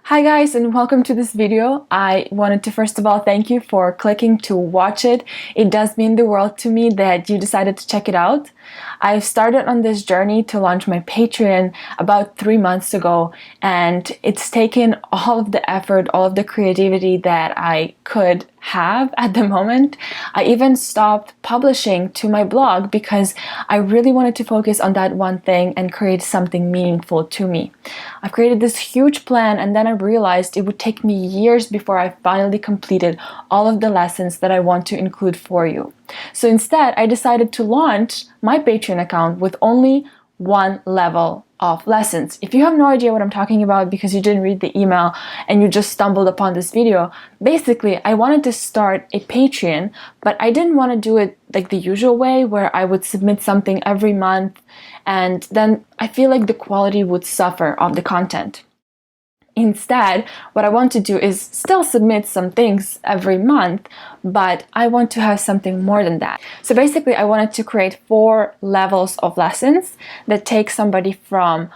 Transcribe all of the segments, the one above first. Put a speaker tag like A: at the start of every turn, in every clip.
A: Hi guys, and welcome to this video. I wanted to first of all thank you for clicking to watch it. It does mean the world to me that you decided to check it out. I've started on this journey to launch my Patreon about 3 months ago, and it's taken all of the effort, all of the creativity that I could have at the moment. I even stopped publishing to my blog because I really wanted to focus on that one thing and create something meaningful to me. I've created this huge plan, and then I realized it would take me years before I finally completed all of the lessons that I want to include for you. So instead, I decided to launch my Patreon account with only one level of lessons. If you have no idea what I'm talking about because you didn't read the email and you just stumbled upon this video, basically I wanted to start a Patreon, but I didn't want to do it like the usual way where I would submit something every month and then I feel like the quality would suffer of the content. Instead, what I want to do is still submit some things every month, but I want to have something more than that. So basically, I wanted to create 4 levels of lessons that take somebody from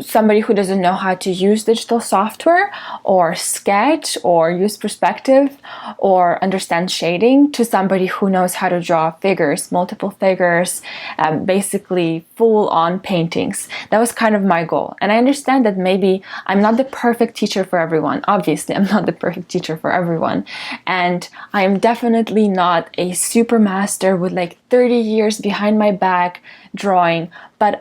A: somebody who doesn't know how to use digital software or sketch or use perspective or understand shading to somebody who knows how to draw figures, multiple figures, basically full-on paintings. That was kind of my goal. And I understand that maybe I'm not the perfect teacher for everyone. Obviously, I'm not the perfect teacher for everyone. And I am definitely not a super master with like 30 years behind my back drawing, but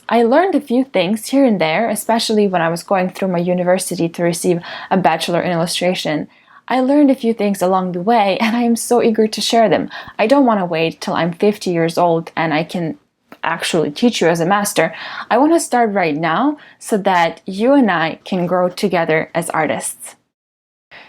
A: I learned a few things here and there, especially when I was going through my university to receive a bachelor in illustration. I learned a few things along the way, and I am so eager to share them. I don't want to wait till I'm 50 years old and I can actually teach you as a master. I want to start right now so that you and I can grow together as artists.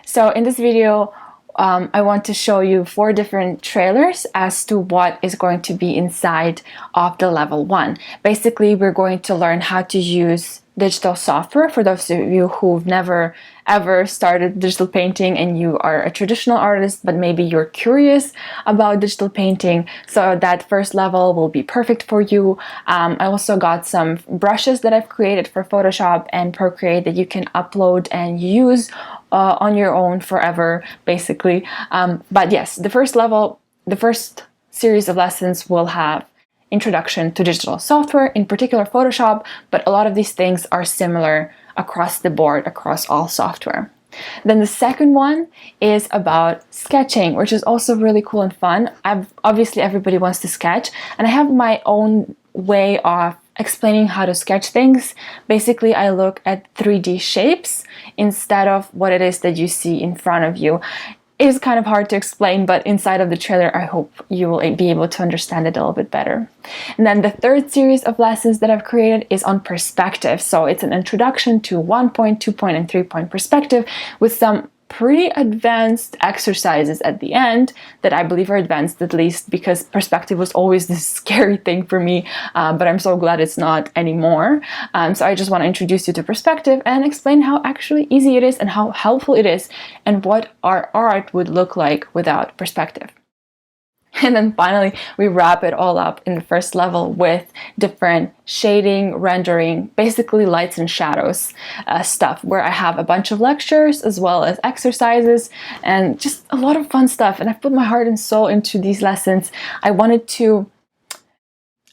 A: So in this video, I want to show you 4 different trailers as to what is going to be inside of the level 1. Basically, we're going to learn how to use digital software for those of you who've never ever started digital painting and you are a traditional artist, but maybe you're curious about digital painting. So that first level will be perfect for you. I also got some brushes that I've created for Photoshop and Procreate that you can upload and use on your own forever, basically. But yes, the first series of lessons will have introduction to digital software, in particular Photoshop, but a lot of these things are similar across the board, across all software. Then the second one is about sketching, which is also really cool and fun. Obviously everybody wants to sketch, and I have my own way of explaining how to sketch things. Basically, I look at 3D shapes instead of what it is that you see in front of you. It is kind of hard to explain, but inside of the trailer, I hope you will be able to understand it a little bit better. And then the third series of lessons that I've created is on perspective. So it's an introduction to 1-point, 2-point, and 3-point perspective with some pretty advanced exercises at the end that I believe are advanced, at least because perspective was always this scary thing for me, but I'm so glad it's not anymore. So I just want to introduce you to perspective and explain how actually easy it is and how helpful it is and what our art would look like without perspective. And then finally, we wrap it all up in the first level with different shading, rendering, basically lights and shadows stuff, where I have a bunch of lectures as well as exercises and just a lot of fun stuff. And I've put my heart and soul into these lessons.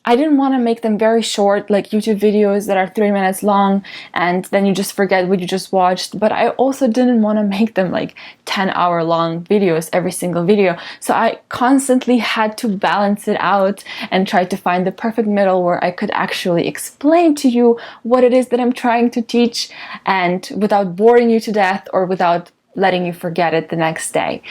A: I didn't want to make them very short, like YouTube videos that are 3 minutes long and then you just forget what you just watched, but I also didn't want to make them like 10-hour long videos, every single video. So I constantly had to balance it out and try to find the perfect middle where I could actually explain to you what it is that I'm trying to teach, and without boring you to death or without letting you forget it the next day.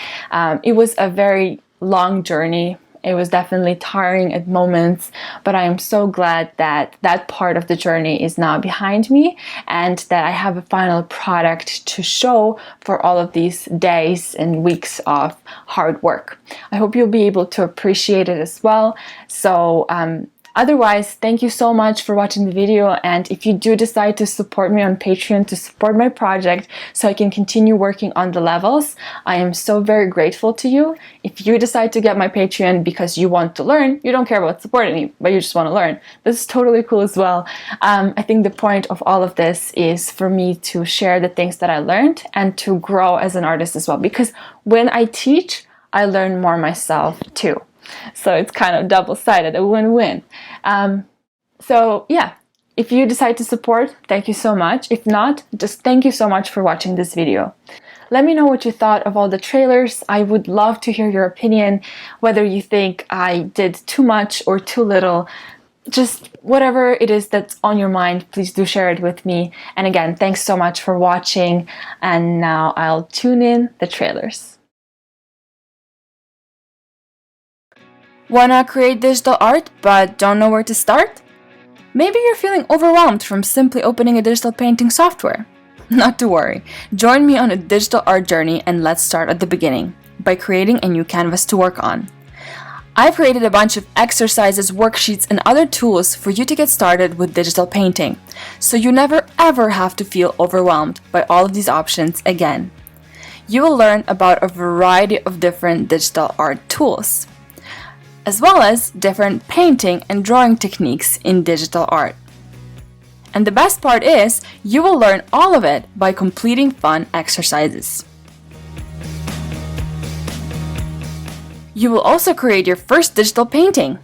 A: It was a very long journey. It was definitely tiring at moments, but I am so glad that that part of the journey is now behind me and that I have a final product to show for all of these days and weeks of hard work. I hope you'll be able to appreciate it as well. So Otherwise, thank you so much for watching the video, and if you do decide to support me on Patreon to support my project so I can continue working on the levels, I am so very grateful to you. If you decide to get my Patreon because you want to learn, you don't care about supporting me, but you just want to learn, this is totally cool as well. I think the point of all of this is for me to share the things that I learned and to grow as an artist as well, because when I teach, I learn more myself too. So it's kind of double-sided, a win-win. So yeah, if you decide to support, thank you so much. If not, just thank you so much for watching this video. Let me know what you thought of all the trailers. I would love to hear your opinion, whether you think I did too much or too little. Just whatever it is that's on your mind, please do share it with me. And again, thanks so much for watching. And now I'll tune in the trailers. Wanna create digital art but don't know where to start? Maybe you're feeling overwhelmed from simply opening a digital painting software. Not to worry, join me on a digital art journey and let's start at the beginning, by creating a new canvas to work on. I've created a bunch of exercises, worksheets, and other tools for you to get started with digital painting, so you never ever have to feel overwhelmed by all of these options again. You will learn about a variety of different digital art tools, as well as different painting and drawing techniques in digital art. And the best part is, you will learn all of it by completing fun exercises. You will also create your first digital painting,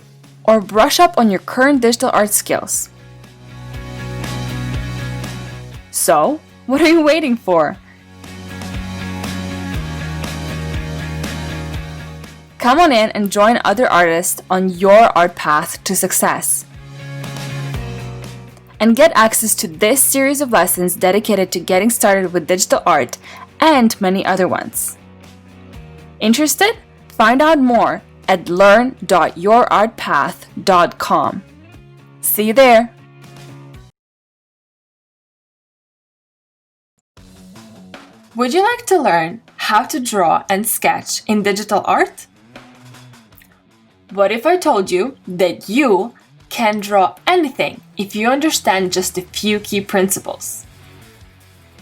A: or brush up on your current digital art skills. So, what are you waiting for? Come on in and join other artists on your art path to success. And get access to this series of lessons dedicated to getting started with digital art and many other ones. Interested? Find out more at learn.yourartpath.com. See you there! Would you like to learn how to draw and sketch in digital art? What if I told you that you can draw anything if you understand just a few key principles?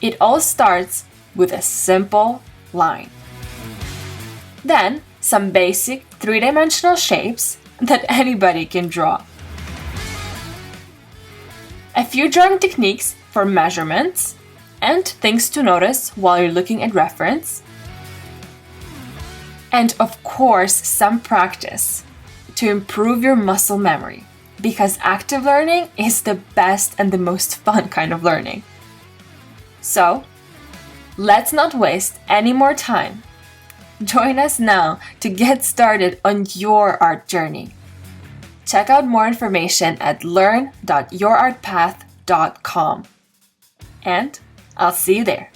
A: It all starts with a simple line. Then, some basic three-dimensional shapes that anybody can draw. A few drawing techniques for measurements and things to notice while you're looking at reference. And of course, some practice to improve your muscle memory, because active learning is the best and the most fun kind of learning. So, let's not waste any more time. Join us now to get started on your art journey. Check out more information at learn.yourartpath.com. And I'll see you there.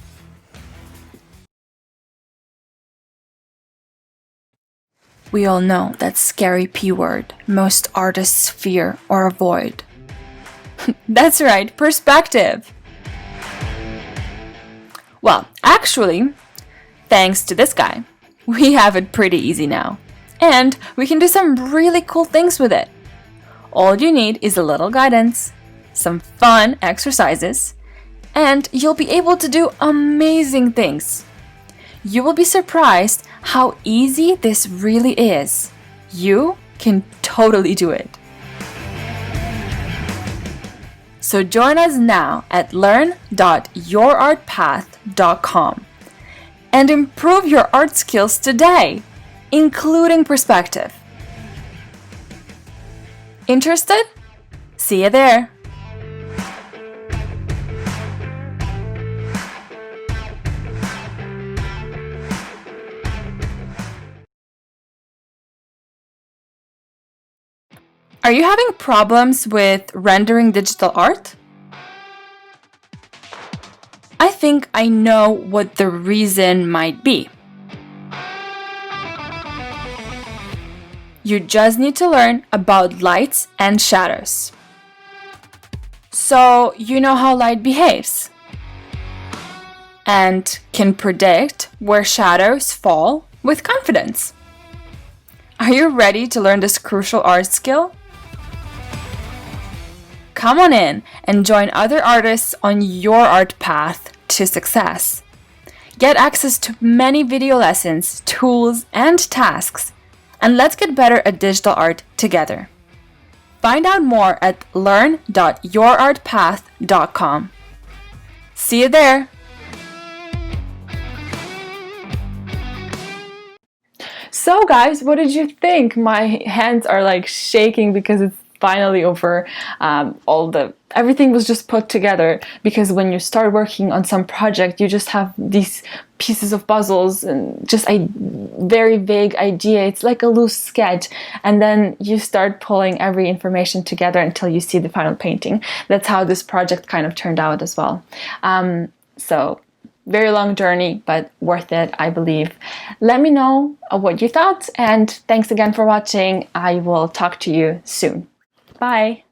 A: We all know that scary P word most artists fear or avoid. That's right, perspective! Well, actually, thanks to this guy, we have it pretty easy now. And we can do some really cool things with it. All you need is a little guidance, some fun exercises, and you'll be able to do amazing things. You will be surprised how easy this really is. You can totally do it. So join us now at learn.yourartpath.com and improve your art skills today, including perspective. Interested? See you there! Are you having problems with rendering digital art? I think I know what the reason might be. You just need to learn about lights and shadows. So you know how light behaves and can predict where shadows fall with confidence. Are you ready to learn this crucial art skill? come on in and join other artists on your art path to success. Get access to many video lessons, tools, and tasks, and let's get better at digital art together. Find out more at learn.yourartpath.com. See you there! So guys, what did you think? My hands are like shaking because it's finally over. Everything was just put together, because when you start working on some project, you just have these pieces of puzzles and just a very vague idea. It's like a loose sketch, and then you start pulling every information together until you see the final painting. That's how this project kind of turned out as well. So very long journey, but worth it, I believe. Let me know what you thought, and thanks again for watching. I will talk to you soon. Bye!